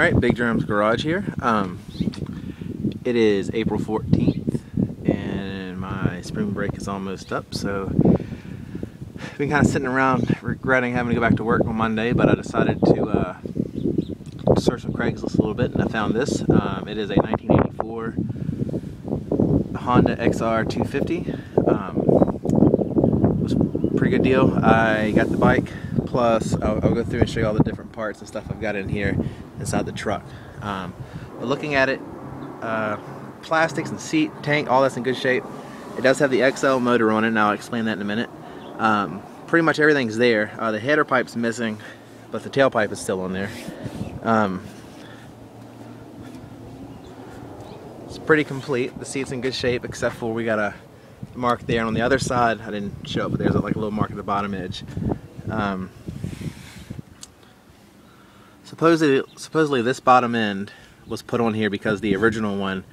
Alright, Big Drum's Garage here. It is April 14th and my spring break is almost up, so I've been kind of sitting around regretting having to go back to work on Monday, but I decided to search on Craigslist a little bit and I found this. It is a 1984 Honda XR250. It was a pretty good deal. I got the bike, plus I'll go through and show you all the different parts and stuff I've got in here inside the truck. But looking at it, plastics and seat, tank, all that's in good shape. It does have the XL motor on it, and I'll explain that in a minute. Pretty much everything's there. The header pipe's missing, but the tailpipe is still on there. It's pretty complete. The seat's in good shape, except for we got a mark there, and on the other side, I didn't show it, but there's like a little mark at the bottom edge. Supposedly this bottom end was put on here because the original one,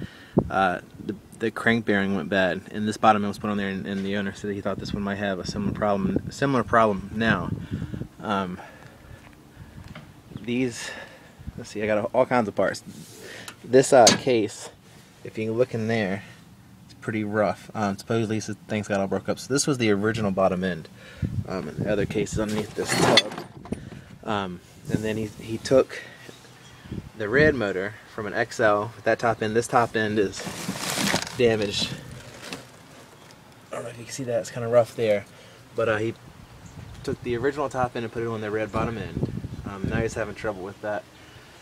the crank bearing went bad, and this bottom end was put on there, and the owner said he thought this one might have a similar problem now. Let's see, I got all kinds of parts. This case, if you look in there, it's pretty rough. Supposedly this thing's got all broke up. So this was the original bottom end, and the other case is underneath this tub. And then he took the red motor from an XL with that top end. This top end is damaged. I don't know if you can see that, it's kind of rough there. But he took the original top end and put it on the red bottom end. Now he's having trouble with that.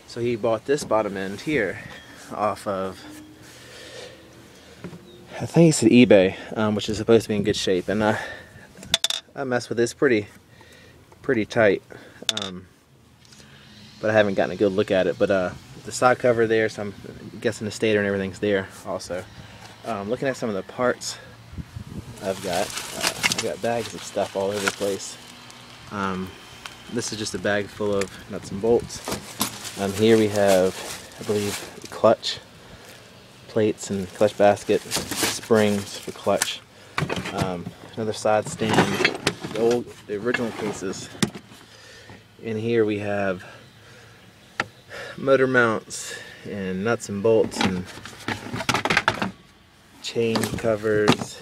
So he bought this bottom end here off of, I think he said eBay, which is supposed to be in good shape. And I messed with this pretty tight. But I haven't gotten a good look at it. But the side cover there, so I'm guessing the stator and everything's there also. Looking at some of the parts I've got bags of stuff all over the place. This is just a bag full of nuts and bolts. Here we have, I believe, the clutch plates and clutch basket, springs for clutch. Another side stand, the original cases. In here we have motor mounts and nuts and bolts and chain covers,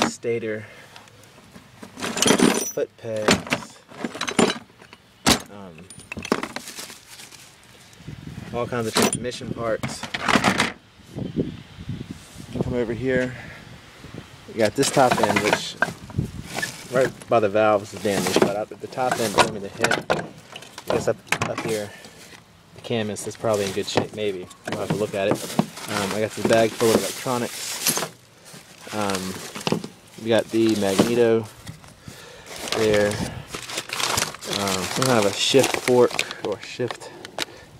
stator, foot pegs, all kinds of transmission parts. Come over here, we got this top end, which right by the valves is damaged, but at the top end, I mean the head, I guess up here, the cam is probably in good shape, maybe. We'll have to look at it. I got this bag full of electronics. We got the magneto there. Some kind of a shift fork, or shift,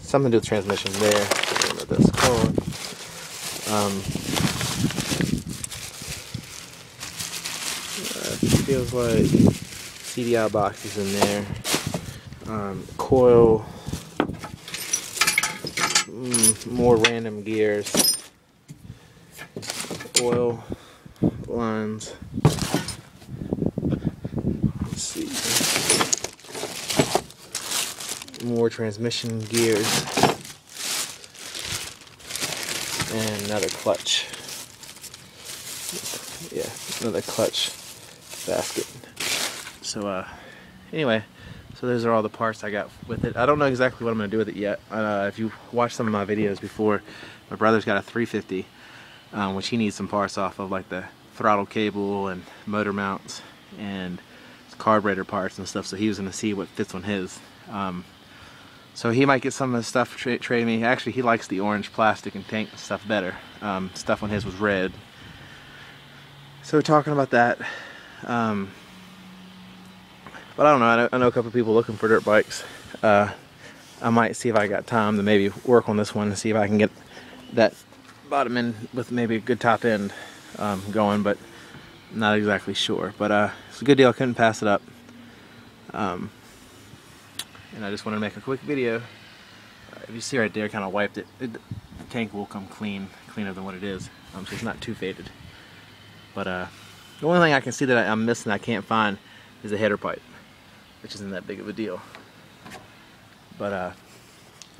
something to do with transmission there. I don't know what that's called. Feels like CDI boxes in there. Coil, more random gears, oil lines. Let's see, more transmission gears, and another clutch. Yeah, another clutch basket. So anyway, so those are all the parts I got with it. I don't know exactly what I'm going to do with it yet. If you watched some of my videos before, my brother's got a 350, which he needs some parts off of, like the throttle cable and motor mounts and carburetor parts and stuff, so he was going to see what fits on his. So he might get some of the stuff trade me. Actually, he likes the orange plastic and tank stuff better. Stuff on his was red. So we're talking about that. But I don't know, I know a couple of people looking for dirt bikes. I might see if I got time to maybe work on this one and see if I can get that bottom end with maybe a good top end going, but not exactly sure. But it's a good deal, I couldn't pass it up. And I just wanted to make a quick video. If you see right there, kind of wiped it. The tank will come cleaner than what it is, so it's not too faded. But the only thing I can see that I'm missing, I can't find, is a header pipe, which isn't that big of a deal. But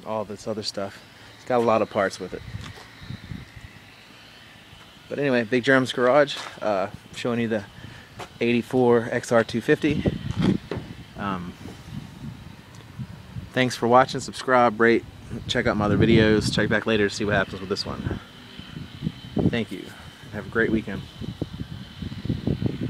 all this other stuff. It's got a lot of parts with it. But anyway, Big Jerem's Garage, showing you the 84 XR250. Thanks for watching. Subscribe, rate, check out my other videos. Check back later to see what happens with this one. Thank you. Have a great weekend.